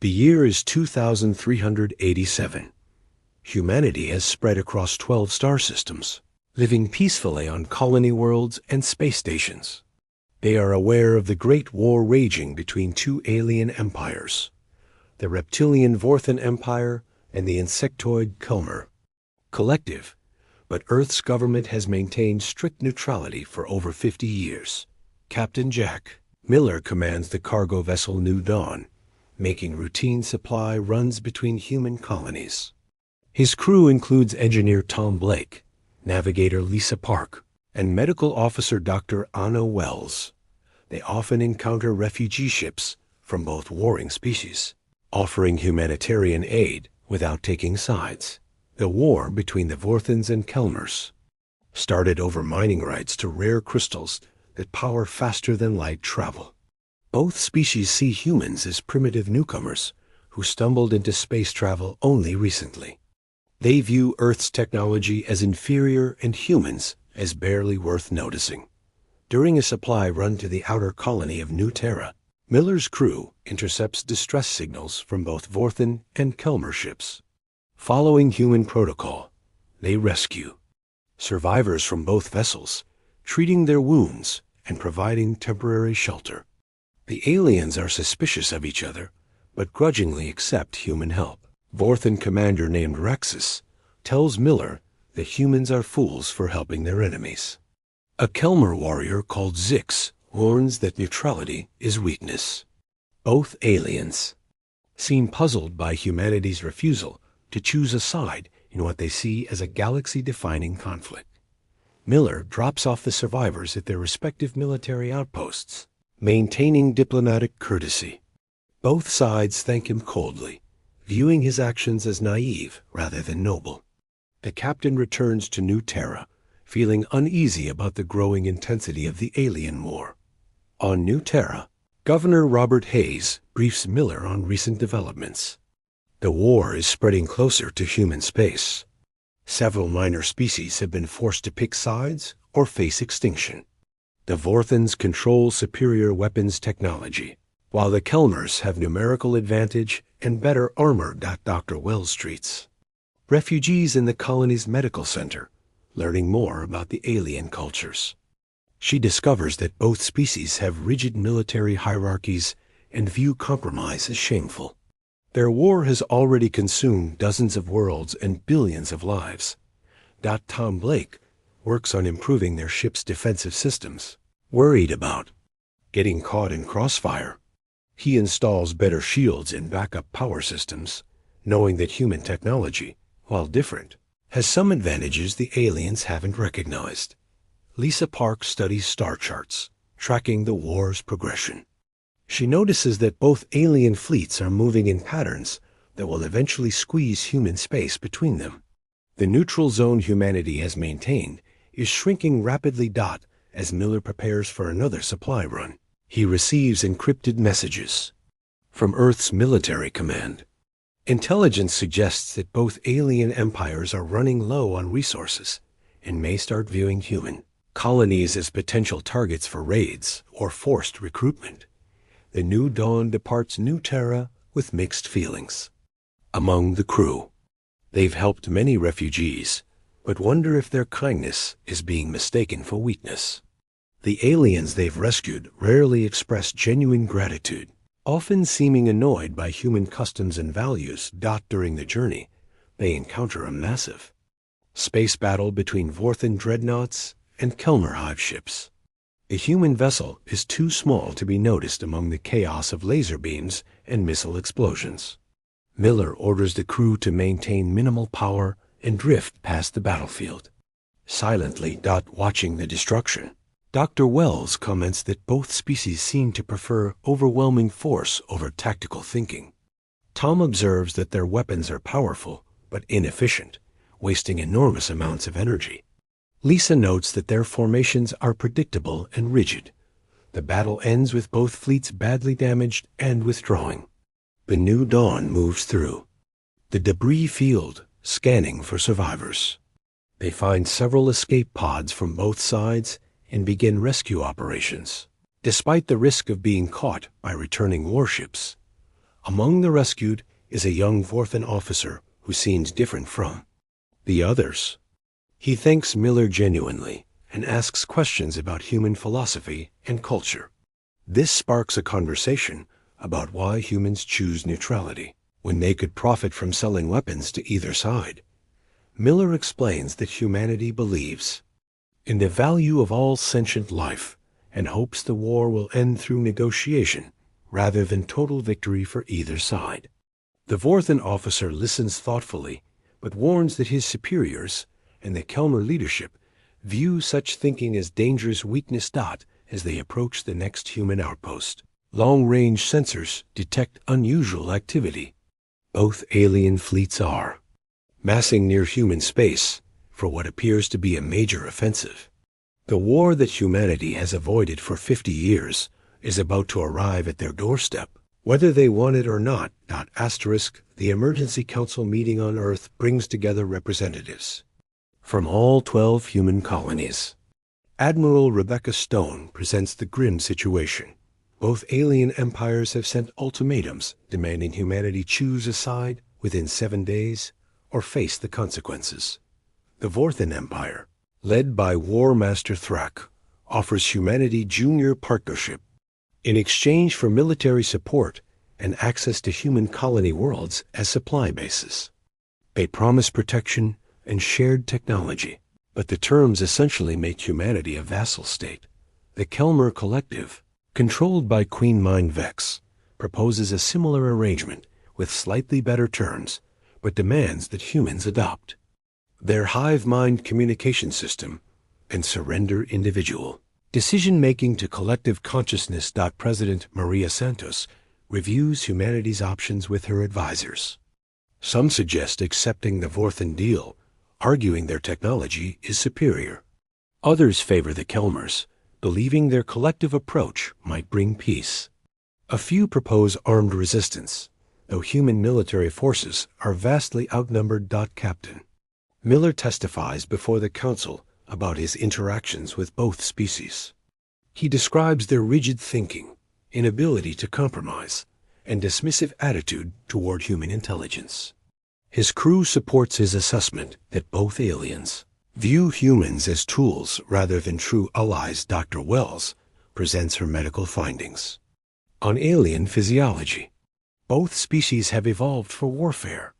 The year is 2387. Humanity has spread across 12 star systems, living peacefully on colony worlds and space stations. They are aware of the great war raging between two alien empires, the reptilian Vorthan Empire and the insectoid Kelmer. Collective, but Earth's government has maintained strict neutrality for over 50 years. Captain Jack Miller commands the cargo vessel New Dawn, making routine supply runs between human colonies. His crew includes engineer Tom Blake, navigator Lisa Park, and medical officer Dr. Anna Wells. They often encounter refugee ships from both warring species, offering humanitarian aid without taking sides. The war between the Vorthans and Kelmers started over mining rights to rare crystals that power faster-than-light travel. Both species see humans as primitive newcomers who stumbled into space travel only recently. They view Earth's technology as inferior and humans as barely worth noticing. During a supply run to the outer colony of New Terra, Miller's crew intercepts distress signals from both Vorthan and Kelmer ships. Following human protocol, they rescue survivors from both vessels, treating their wounds and providing temporary shelter. The aliens are suspicious of each other, but grudgingly accept human help. Vorthan commander named Rexus tells Miller that humans are fools for helping their enemies. A Kelmer warrior called Zix warns that neutrality is weakness. Both aliens seem puzzled by humanity's refusal to choose a side in what they see as a galaxy-defining conflict. Miller drops off the survivors at their respective military outposts, maintaining diplomatic courtesy. Both sides thank him coldly, viewing his actions as naive rather than noble. The captain returns to New Terra, feeling uneasy about the growing intensity of the alien war. On New Terra, Governor Robert Hayes briefs Miller on recent developments. The war is spreading closer to human space. Several minor species have been forced to pick sides or face extinction. The Vorthans control superior weapons technology, while the Kelmers have numerical advantage and better armor. Dr. Wells treats refugees in the colony's medical center, learning more about the alien cultures. She discovers that both species have rigid military hierarchies and view compromise as shameful. Their war has already consumed dozens of worlds and billions of lives. Tom Blake works on improving their ship's defensive systems. Worried about getting caught in crossfire, he installs better shields and backup power systems, knowing that human technology, while different, has some advantages the aliens haven't recognized. Lisa Park studies star charts, tracking the war's progression. She notices that both alien fleets are moving in patterns that will eventually squeeze human space between them. The neutral zone humanity has maintained is shrinking rapidly. As Miller prepares for another supply run, he receives encrypted messages from Earth's military command. Intelligence suggests that both alien empires are running low on resources and may start viewing human colonies as potential targets for raids or forced recruitment. The New Dawn departs New Terra with mixed feelings. Among the crew, they've helped many refugees, but wonder if their kindness is being mistaken for weakness. The aliens they've rescued rarely express genuine gratitude, often seeming annoyed by human customs and values. During the journey, they encounter a massive space battle between Vorthan dreadnoughts and Kelmer hive ships. A human vessel is too small to be noticed among the chaos of laser beams and missile explosions. Miller orders the crew to maintain minimal power and drift past the battlefield, silently watching the destruction. Dr. Wells comments that both species seem to prefer overwhelming force over tactical thinking. Tom observes that their weapons are powerful but inefficient, wasting enormous amounts of energy. Lisa notes that their formations are predictable and rigid. The battle ends with both fleets badly damaged and withdrawing. The New Dawn moves through the debris field, scanning for survivors. They find several escape pods from both sides and begin rescue operations. Despite the risk of being caught by returning warships, Among the rescued is a young Vorthan officer who seems different from the others. He thanks Miller genuinely and asks questions about human philosophy and culture. This sparks a conversation about why humans choose neutrality when they could profit from selling weapons to either side. Miller explains that humanity believes in the value of all sentient life and hopes the war will end through negotiation rather than total victory for either side. The Vorthan officer listens thoughtfully, but warns that his superiors and the Kelmer leadership view such thinking as dangerous weakness. As they approach the next human outpost, long-range sensors detect unusual activity. Both alien fleets are massing near human space for what appears to be a major offensive. The war that humanity has avoided for 50 years is about to arrive at their doorstep, whether they want it or not. The Emergency Council meeting on Earth brings together representatives from all 12 human colonies. Admiral Rebecca Stone presents the grim situation. Both alien empires have sent ultimatums demanding humanity choose a side within 7 days or face the consequences. The Vorthan Empire, led by War Master Thrak, offers humanity junior partnership in exchange for military support and access to human colony worlds as supply bases. They promise protection and shared technology, but the terms essentially make humanity a vassal state. The Kelmer Collective, controlled by Queen Mind Vex, proposes a similar arrangement with slightly better terms, but demands that humans adopt their hive mind communication system and surrender individual decision-making to collective consciousness. President Maria Santos reviews humanity's options with her advisors. Some suggest accepting the Vorthan deal, arguing their technology is superior. Others favor the Kelmers, believing their collective approach might bring peace. A few propose armed resistance, though human military forces are vastly outnumbered. Captain Miller testifies before the Council about his interactions with both species. He describes their rigid thinking, inability to compromise, and dismissive attitude toward human intelligence. His crew supports his assessment that both aliens view humans as tools rather than true allies. Dr. Wells presents her medical findings on alien physiology. Both species have evolved for warfare.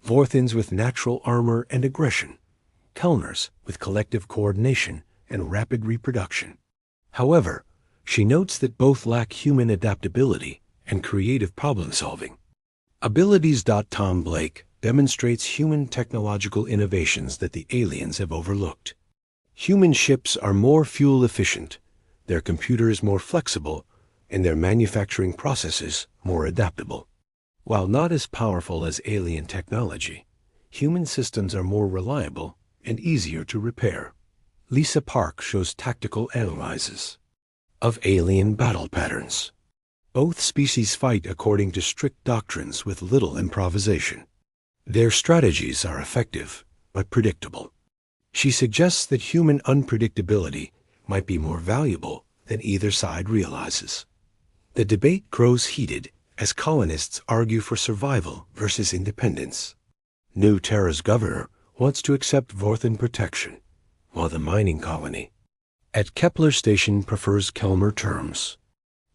Vorthans with natural armor and aggression, Kelmers with collective coordination and rapid reproduction. However, she notes that both lack human adaptability and creative problem-solving abilities. Tom Blake demonstrates human technological innovations that the aliens have overlooked. Human ships are more fuel efficient, their computers more flexible, and their manufacturing processes more adaptable. While not as powerful as alien technology, human systems are more reliable and easier to repair. Lisa Park shows tactical analyses of alien battle patterns. Both species fight according to strict doctrines with little improvisation. Their strategies are effective, but predictable. She suggests that human unpredictability might be more valuable than either side realizes. The debate grows heated as colonists argue for survival versus independence. New Terra's governor wants to accept Vorthan protection, while the mining colony at Kepler Station prefers Kelmer terms.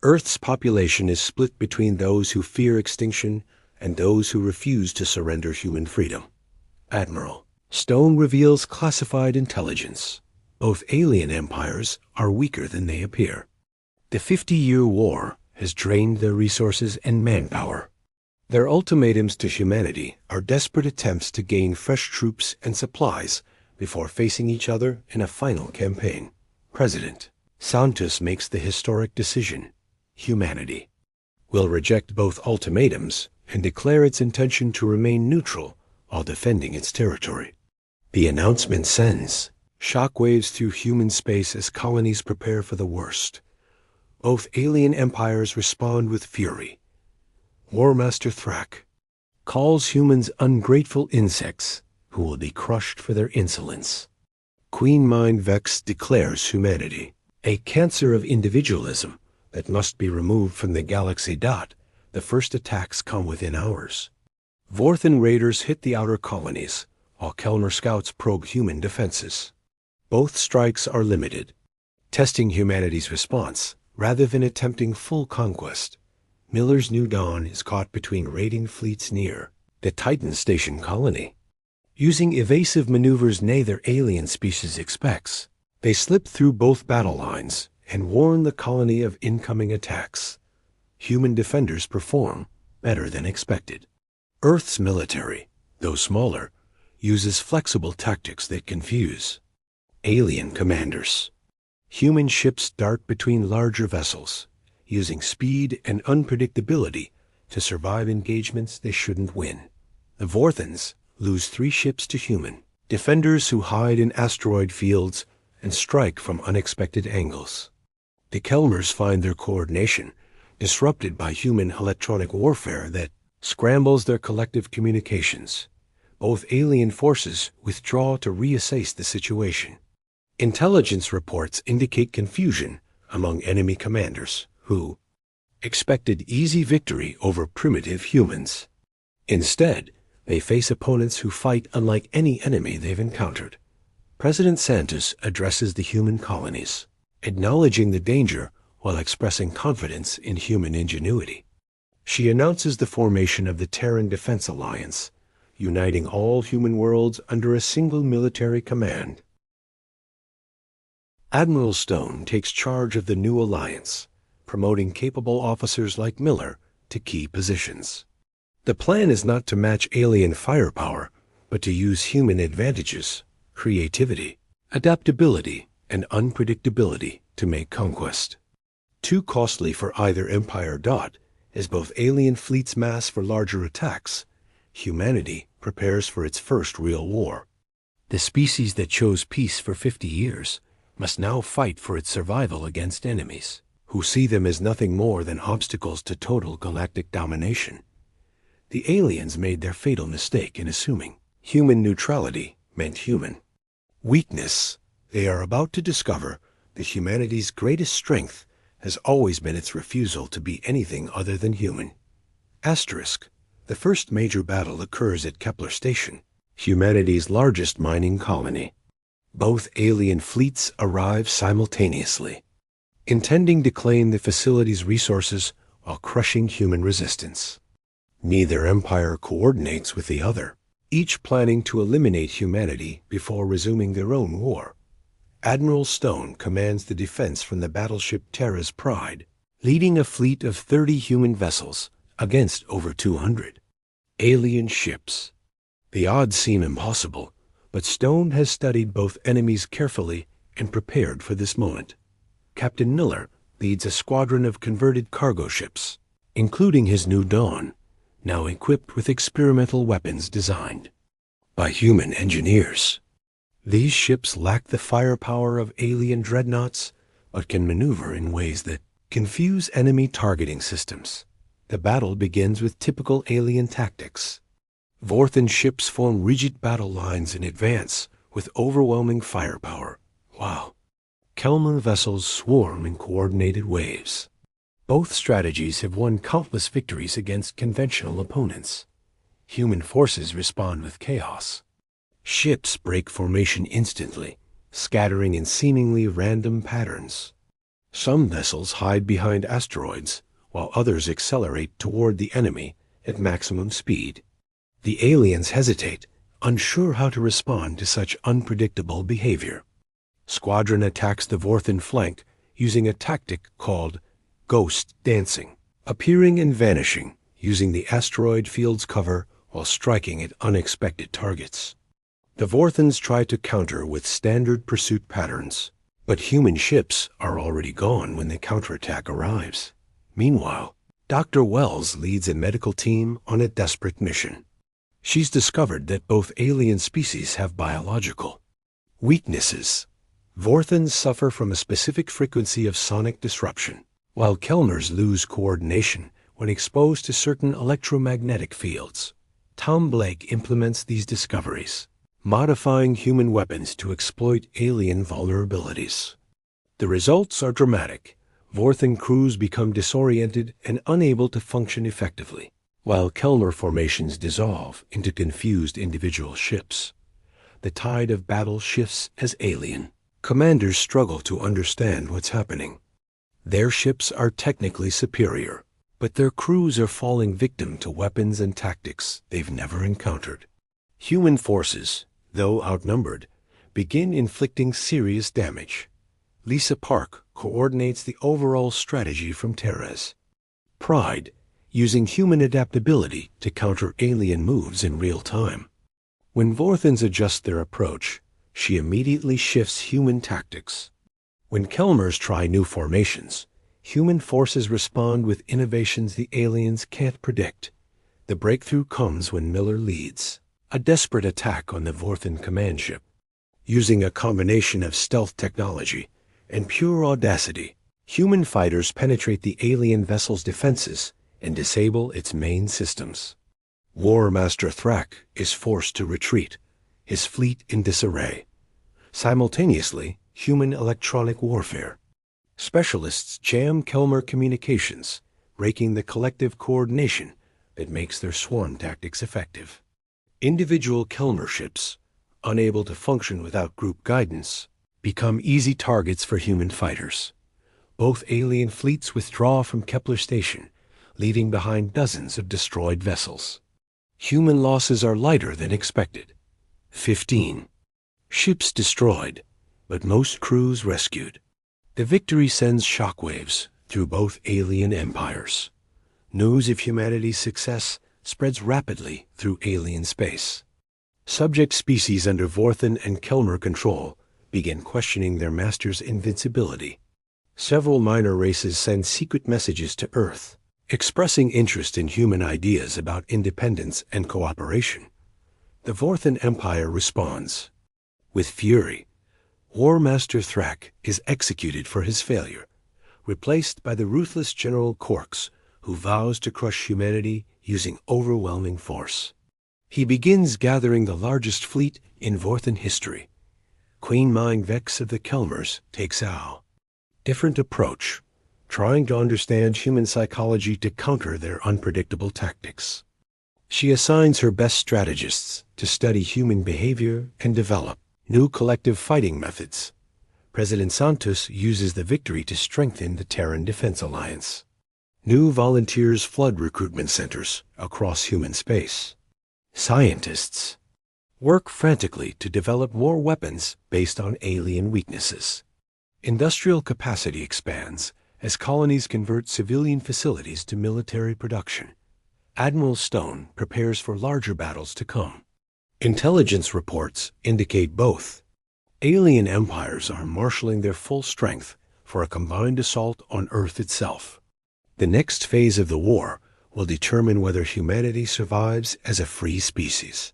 Earth's population is split between those who fear extinction and those who refuse to surrender human freedom. Admiral Stone reveals classified intelligence. Both alien empires are weaker than they appear. The 50-year war has drained their resources and manpower. Their ultimatums to humanity are desperate attempts to gain fresh troops and supplies before facing each other in a final campaign. President Santos makes the historic decision. Humanity will reject both ultimatums and declare its intention to remain neutral while defending its territory. The announcement sends shockwaves through human space as colonies prepare for the worst. Both alien empires respond with fury. War Master Thrak calls humans ungrateful insects who will be crushed for their insolence. Queen Mind Vex declares humanity a cancer of individualism that must be removed from the galaxy. The The first attacks come within hours. Vorthan raiders hit the outer colonies, while Kelmer scouts probe human defenses. Both strikes are limited, testing humanity's response rather than attempting full conquest. Miller's New Dawn is caught between raiding fleets near the Titan Station colony. Using evasive maneuvers neither alien species expects, they slip through both battle lines and warn the colony of incoming attacks. Human defenders perform better than expected. Earth's military, though smaller, uses flexible tactics that confuse alien commanders. Human ships dart between larger vessels, using speed and unpredictability to survive engagements they shouldn't win. The Vorthans lose 3 ships to human defenders who hide in asteroid fields and strike from unexpected angles. The Kelmers find their coordination disrupted by human electronic warfare that scrambles their collective communications. Both alien forces withdraw to reassess the situation. Intelligence reports indicate confusion among enemy commanders who expected easy victory over primitive humans. Instead, they face opponents who fight unlike any enemy they've encountered. President Santos addresses the human colonies, acknowledging the danger while expressing confidence in human ingenuity. She announces the formation of the Terran Defense Alliance, uniting all human worlds under a single military command. Admiral Stone takes charge of the new alliance, promoting capable officers like Miller to key positions. The plan is not to match alien firepower, but to use human advantages, creativity, adaptability, and unpredictability to make conquest. Too costly for either empire. As both alien fleets mass for larger attacks, humanity prepares for its first real war. The species that chose peace for 50 years must now fight for its survival against enemies who see them as nothing more than obstacles to total galactic domination. The aliens made their fatal mistake in assuming human neutrality meant human weakness. They are about to discover that humanity's greatest strength has always been its refusal to be anything other than human. Asterisk. The first major battle occurs at Kepler Station, humanity's largest mining colony. Both alien fleets arrive simultaneously, intending to claim the facility's resources while crushing human resistance. Neither empire coordinates with the other, each planning to eliminate humanity before resuming their own war. Admiral Stone commands the defense from the battleship Terra's Pride, leading a fleet of 30 human vessels against over 200 alien ships. The odds seem impossible, but Stone has studied both enemies carefully and prepared for this moment. Captain Miller leads a squadron of converted cargo ships, including his New Dawn, now equipped with experimental weapons designed by human engineers. These ships lack the firepower of alien dreadnoughts, but can maneuver in ways that confuse enemy targeting systems. The battle begins with typical alien tactics. Vorthan ships form rigid battle lines in advance with overwhelming firepower, while Kelman vessels swarm in coordinated waves. Both strategies have won countless victories against conventional opponents. Human forces respond with chaos. Ships break formation instantly, scattering in seemingly random patterns. Some vessels hide behind asteroids, while others accelerate toward the enemy at maximum speed. The aliens hesitate, unsure how to respond to such unpredictable behavior. Squadron attacks the Vorthan flank using a tactic called ghost dancing, appearing and vanishing, using the asteroid field's cover while striking at unexpected targets. The Vorthans try to counter with standard pursuit patterns, but human ships are already gone when the counterattack arrives. Meanwhile, Dr. Wells leads a medical team on a desperate mission. She's discovered that both alien species have biological weaknesses. Vorthans suffer from a specific frequency of sonic disruption, while Kelmers lose coordination when exposed to certain electromagnetic fields. Tom Blake implements these discoveries, modifying human weapons to exploit alien vulnerabilities. The results are dramatic. Vorthen crews become disoriented and unable to function effectively, while Kelmer formations dissolve into confused individual ships. The tide of battle shifts as alien commanders struggle to understand what's happening. Their ships are technically superior, but their crews are falling victim to weapons and tactics they've never encountered. Human forces, though outnumbered, begin inflicting serious damage. Lisa Park coordinates the overall strategy from Teres. Pride, using human adaptability to counter alien moves in real time. When Vorthens adjust their approach, she immediately shifts human tactics. When Kelmers try new formations, human forces respond with innovations the aliens can't predict. The breakthrough comes when Miller leads a desperate attack on the Vorthen command ship. Using a combination of stealth technology and pure audacity, human fighters penetrate the alien vessel's defenses and disable its main systems. War Master Thrak is forced to retreat, his fleet in disarray. Simultaneously, human electronic warfare. Specialists jam Kelmer communications, breaking the collective coordination that makes their swarm tactics effective. Individual Kelmer ships, unable to function without group guidance, become easy targets for human fighters. Both alien fleets withdraw from Kepler Station, leaving behind dozens of destroyed vessels. Human losses are lighter than expected. 15. Ships destroyed, but most crews rescued. The victory sends shockwaves through both alien empires. News of humanity's success spreads rapidly through alien space. Subject species under Vorthen and Kelmer control begin questioning their master's invincibility. Several minor races send secret messages to Earth, expressing interest in human ideas about independence and cooperation. The Vorthen Empire responds. With fury, War Master Thrak is executed for his failure, replaced by the ruthless General Quarks, who vows to crush humanity using overwhelming force. He begins gathering the largest fleet in Vorthen history. Queen Mind Vex of the Kelmers takes Ao. Different approach, trying to understand human psychology to counter their unpredictable tactics. She assigns her best strategists to study human behavior and develop new collective fighting methods. President Santos uses the victory to strengthen the Terran Defense Alliance. New volunteers flood recruitment centers across human space. Scientists work frantically to develop more weapons based on alien weaknesses. Industrial capacity expands as colonies convert civilian facilities to military production. Admiral Stone prepares for larger battles to come. Intelligence reports indicate both. Alien empires are marshaling their full strength for a combined assault on Earth itself. The next phase of the war will determine whether humanity survives as a free species.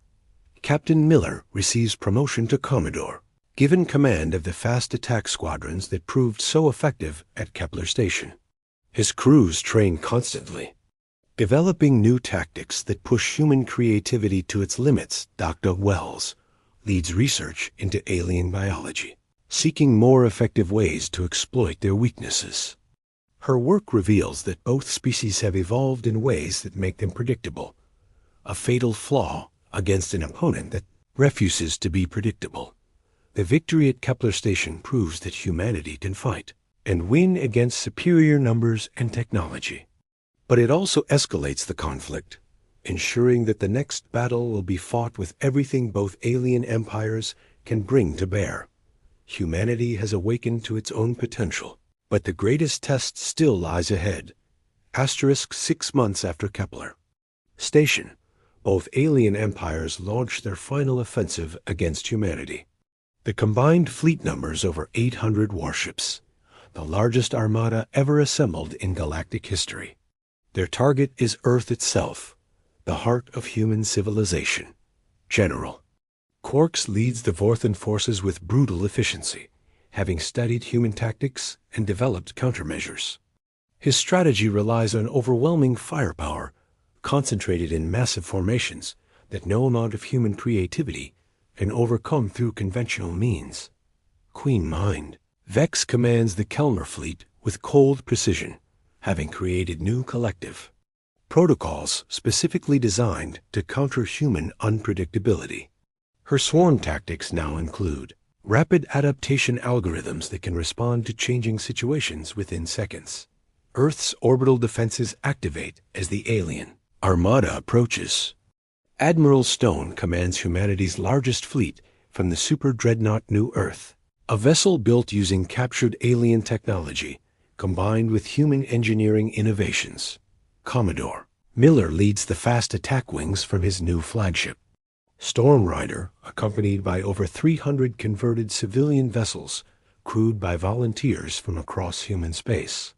Captain Miller receives promotion to Commodore, given command of the fast attack squadrons that proved so effective at Kepler Station. His crews train constantly, developing new tactics that push human creativity to its limits. Dr. Wells leads research into alien biology, seeking more effective ways to exploit their weaknesses. Her work reveals that both species have evolved in ways that make them predictable, a fatal flaw against an opponent that refuses to be predictable. The victory at Kepler Station proves that humanity can fight and win against superior numbers and technology. But it also escalates the conflict, ensuring that the next battle will be fought with everything both alien empires can bring to bear. Humanity has awakened to its own potential, but the greatest test still lies ahead. 6 months after Kepler Station, both alien empires launch their final offensive against humanity. The combined fleet numbers over 800 warships, the largest armada ever assembled in galactic history. Their target is Earth itself, the heart of human civilization. General Quarks leads the Vorthen forces with brutal efficiency, having studied human tactics and developed countermeasures. His strategy relies on overwhelming firepower, concentrated in massive formations that no amount of human creativity can overcome through conventional means. Queen Mind Vex commands the Kelmer fleet with cold precision, having created new collective protocols specifically designed to counter human unpredictability. Her swarm tactics now include rapid adaptation algorithms that can respond to changing situations within seconds. Earth's orbital defenses activate as the alien armada approaches. Admiral Stone commands humanity's largest fleet from the super dreadnought New Earth, a vessel built using captured alien technology combined with human engineering innovations. Commodore Miller leads the fast attack wings from his new flagship. Storm Rider, accompanied by over 300 converted civilian vessels crewed by volunteers from across human space.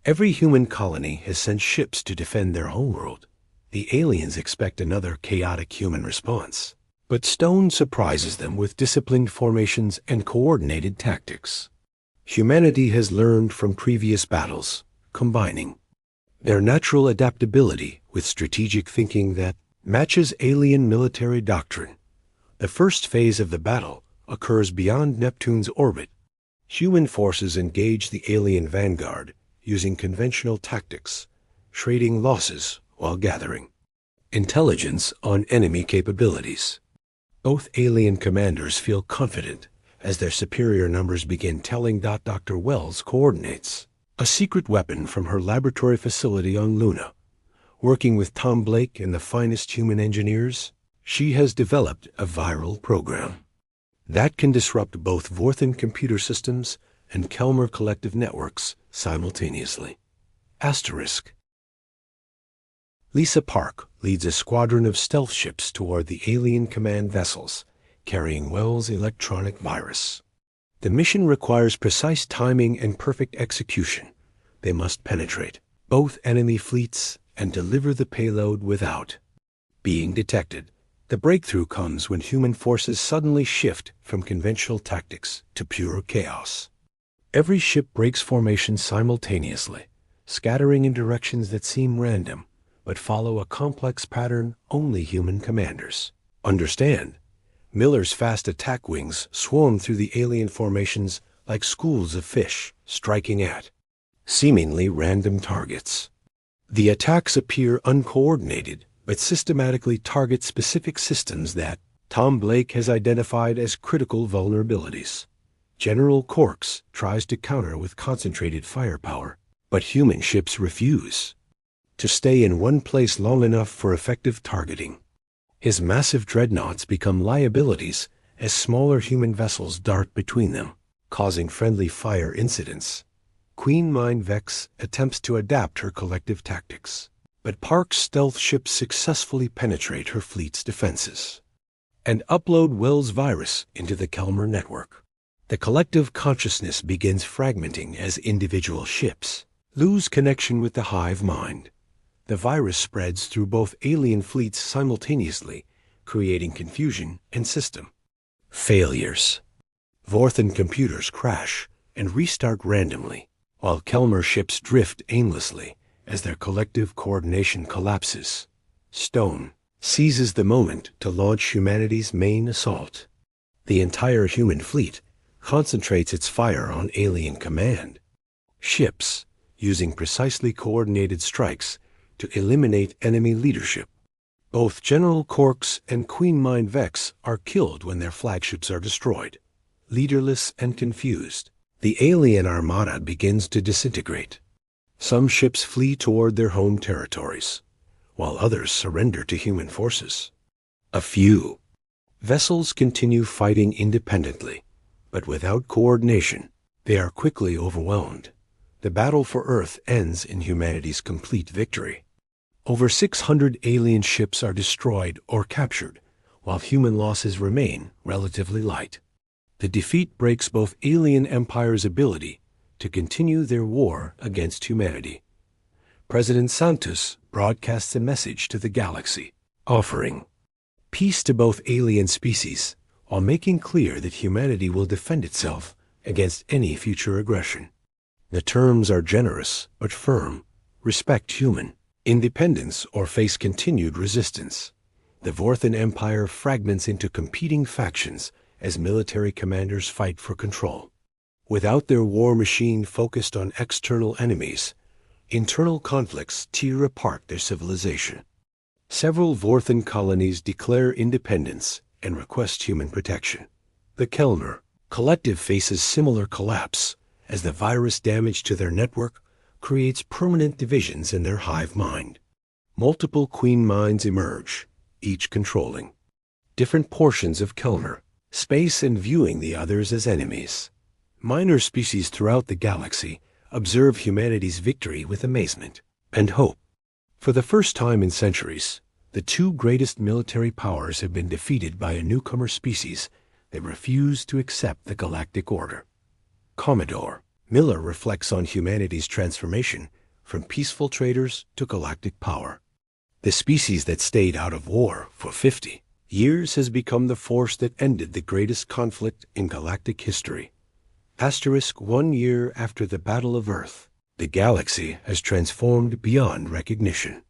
Every human colony has sent ships to defend their homeworld. The aliens expect another chaotic human response, but Stone surprises them with disciplined formations and coordinated tactics. Humanity has learned from previous battles, combining their natural adaptability with strategic thinking that matches alien military doctrine. The first phase of the battle occurs beyond Neptune's orbit. Human forces engage the alien vanguard using conventional tactics, trading losses while gathering intelligence on enemy capabilities. Both alien commanders feel confident as their superior numbers begin telling Dr. Wells coordinates a secret weapon from her laboratory facility on Luna. Working with Tom Blake and the finest human engineers, she has developed a viral program that can disrupt both Vorthan computer systems and Kelmer collective networks simultaneously. Asterisk. Lisa Park leads a squadron of stealth ships toward the alien command vessels, carrying Wells' electronic virus. The mission requires precise timing and perfect execution. They must penetrate both enemy fleets and deliver the payload without being detected. The breakthrough comes when human forces suddenly shift from conventional tactics to pure chaos. Every ship breaks formation simultaneously, scattering in directions that seem random, but follow a complex pattern only human commanders understand. Miller's fast attack wings swarm through the alien formations like schools of fish striking at seemingly random targets. The attacks appear uncoordinated, but systematically target specific systems that Tom Blake has identified as critical vulnerabilities. General Corks tries to counter with concentrated firepower, but human ships refuse to stay in one place long enough for effective targeting. His massive dreadnoughts become liabilities as smaller human vessels dart between them, causing friendly fire incidents. Queen Mind Vex attempts to adapt her collective tactics, but Park's stealth ships successfully penetrate her fleet's defenses and upload Wells' virus into the Kelmer network. The collective consciousness begins fragmenting as individual ships lose connection with the hive mind. The virus spreads through both alien fleets simultaneously, creating confusion and system failures. Vorthan computers crash and restart randomly, while Kelmer ships drift aimlessly as their collective coordination collapses. Stone seizes the moment to launch humanity's main assault. The entire human fleet concentrates its fire on alien command. Ships, using precisely coordinated strikes to eliminate enemy leadership. Both General Corks and Queen Mind Vex are killed when their flagships are destroyed. Leaderless and confused, the alien armada begins to disintegrate. Some ships flee toward their home territories, while others surrender to human forces. A few vessels continue fighting independently, but without coordination, they are quickly overwhelmed. The battle for Earth ends in humanity's complete victory. Over 600 alien ships are destroyed or captured, while human losses remain relatively light. The defeat breaks both alien empires' ability to continue their war against humanity. President Santos broadcasts a message to the galaxy, offering peace to both alien species, while making clear that humanity will defend itself against any future aggression. The terms are generous but firm. Respect human independence or face continued resistance. The Vorthan Empire fragments into competing factions as military commanders fight for control. Without their war machine focused on external enemies, internal conflicts tear apart their civilization. Several Vorthan colonies declare independence and request human protection. The Kellner Collective faces similar collapse as the virus damage to their network creates permanent divisions in their hive mind. Multiple queen minds emerge, each controlling different portions of Kellner space and viewing the others as enemies. Minor species throughout the galaxy observe humanity's victory with amazement and hope. For the first time in centuries, the two greatest military powers have been defeated by a newcomer species that refuse to accept the galactic order. Commodore Miller reflects on humanity's transformation from peaceful traders to galactic power. The species that stayed out of war for 50 years has become the force that ended the greatest conflict in galactic history. 1 year after the Battle of Earth, the galaxy has transformed beyond recognition.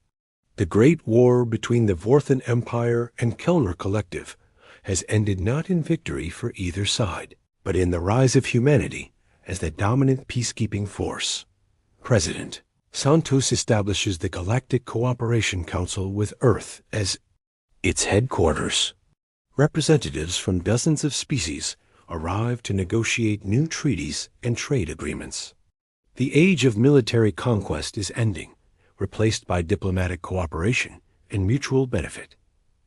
The Great War between the Vorthan Empire and Kellner Collective has ended not in victory for either side, but in the rise of humanity as the dominant peacekeeping force. President Santos establishes the Galactic Cooperation Council with Earth as its headquarters. Representatives from dozens of species arrive to negotiate new treaties and trade agreements. The age of military conquest is ending, replaced by diplomatic cooperation and mutual benefit.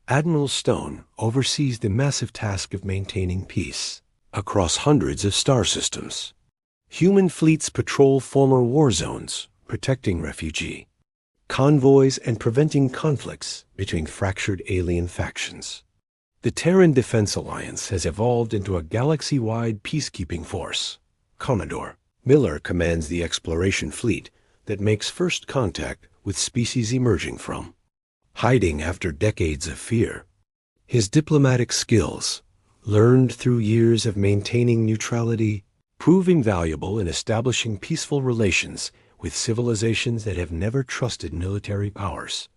Admiral Stone oversees the massive task of maintaining peace across hundreds of star systems. Human fleets patrol former war zones, protecting refugee convoys and preventing conflicts between fractured alien factions. The Terran Defense Alliance has evolved into a galaxy-wide peacekeeping force. Commodore Miller commands the exploration fleet that makes first contact with species emerging from hiding after decades of fear. His diplomatic skills, learned through years of maintaining neutrality, prove invaluable in establishing peaceful relations with civilizations that have never trusted military powers.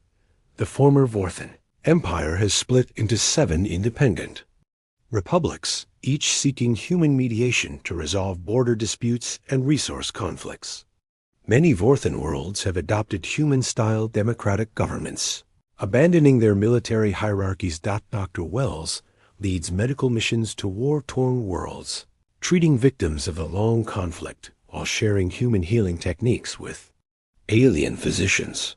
The former Vorthan Empire has split into 7 independent republics, each seeking human mediation to resolve border disputes and resource conflicts. Many Vorthan worlds have adopted human-style democratic governments, abandoning their military hierarchies. Dr. Wells leads medical missions to war-torn worlds, treating victims of a long conflict while sharing human healing techniques with alien physicians.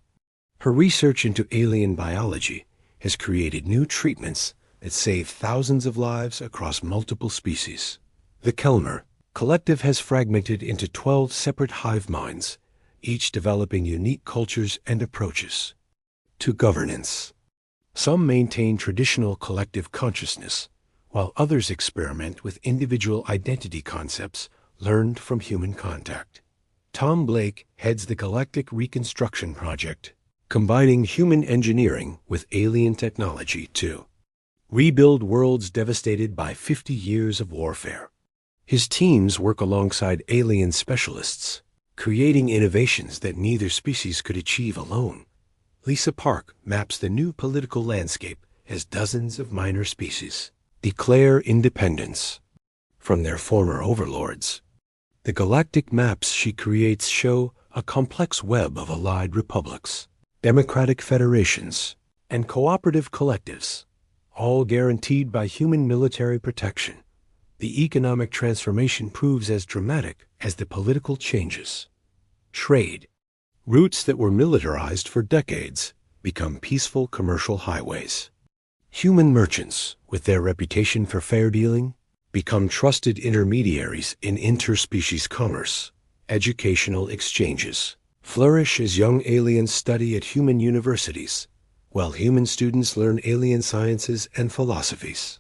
Her research into alien biology has created new treatments that save thousands of lives across multiple species. The Kellner Collective has fragmented into 12 separate hive minds, each developing unique cultures and approaches to governance. Some maintain traditional collective consciousness, while others experiment with individual identity concepts learned from human contact. Tom Blake heads the Galactic Reconstruction Project, combining human engineering with alien technology to rebuild worlds devastated by 50 years of warfare. His teams work alongside alien specialists, creating innovations that neither species could achieve alone. Lisa Park maps the new political landscape as dozens of minor species declare independence from their former overlords. The galactic maps she creates show a complex web of allied republics, democratic federations, and cooperative collectives, all guaranteed by human military protection. The economic transformation proves as dramatic as the political changes. Trade. Routes that were militarized for decades become peaceful commercial highways. Human merchants, with their reputation for fair dealing, become trusted intermediaries in interspecies commerce. Educational exchanges flourish as young aliens study at human universities, while human students learn alien sciences and philosophies.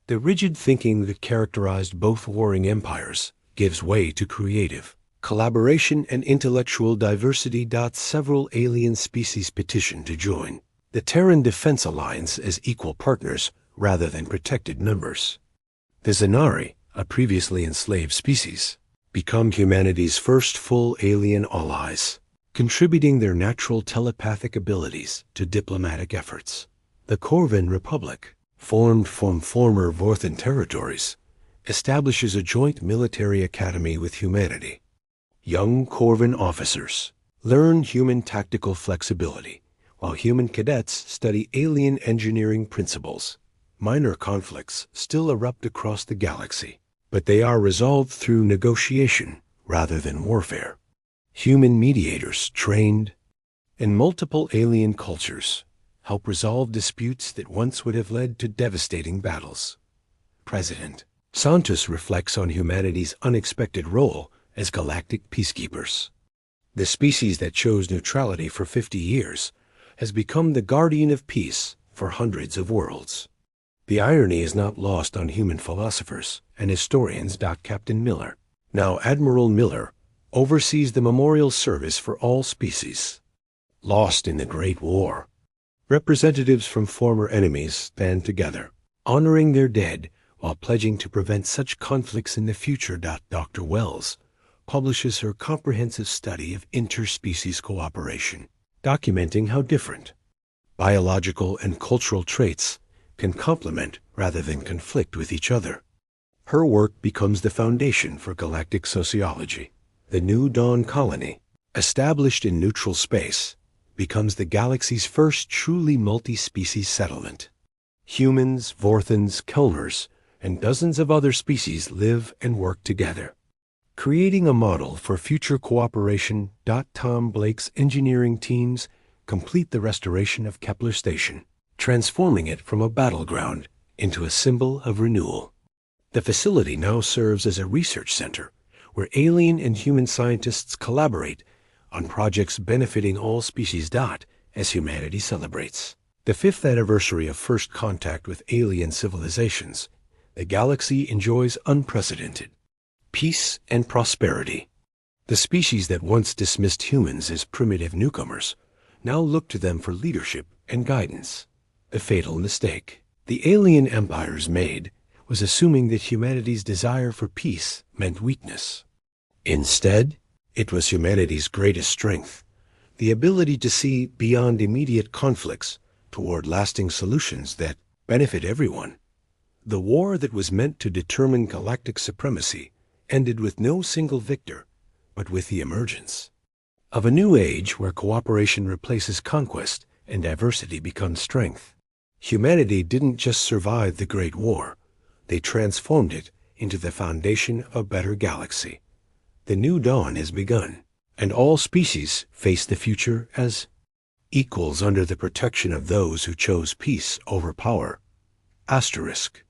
The rigid thinking that characterized both warring empires gives way to creative collaboration and intellectual diversity. Several alien species petition to join the Terran Defense Alliance as equal partners rather than protected members. The Zanari, a previously enslaved species, become humanity's first full alien allies, contributing their natural telepathic abilities to diplomatic efforts. The Corvin Republic, formed from former Vorthan territories, establishes a joint military academy with humanity. Young Corvin officers learn human tactical flexibility, while human cadets study alien engineering principles. Minor conflicts still erupt across the galaxy, but they are resolved through negotiation rather than warfare. Human mediators trained in multiple alien cultures help resolve disputes that once would have led to devastating battles. President Santos reflects on humanity's unexpected role as galactic peacekeepers. The species that chose neutrality for 50 years has become the guardian of peace for hundreds of worlds. The irony is not lost on human philosophers and historians. Captain Miller, now Admiral Miller, oversees the memorial service for all species lost in the Great War. Representatives from former enemies stand together, honoring their dead while pledging to prevent such conflicts in the future. Dr. Wells publishes her comprehensive study of interspecies cooperation, documenting how different biological and cultural traits can complement rather than conflict with each other. Her work becomes the foundation for galactic sociology. The New Dawn colony, established in neutral space, becomes the galaxy's first truly multi-species settlement. Humans, Vorthans, Kelmers, and dozens of other species live and work together, creating a model for future cooperation. Tom Blake's engineering teams complete the restoration of Kepler Station, transforming it from a battleground into a symbol of renewal. The facility now serves as a research center where alien and human scientists collaborate on projects benefiting all species. As humanity celebrates the 5th anniversary of first contact with alien civilizations, the galaxy enjoys unprecedented peace and prosperity. The species that once dismissed humans as primitive newcomers now look to them for leadership and guidance. The fatal mistake the alien empires made was assuming that humanity's desire for peace meant weakness. Instead, it was humanity's greatest strength, the ability to see beyond immediate conflicts toward lasting solutions that benefit everyone. The war that was meant to determine galactic supremacy ended with no single victor, but with the emergence of a new age where cooperation replaces conquest and diversity becomes strength. Humanity didn't just survive the Great War, they transformed it into the foundation of a better galaxy. The new dawn has begun, and all species face the future as equals under the protection of those who chose peace over power. Asterisk.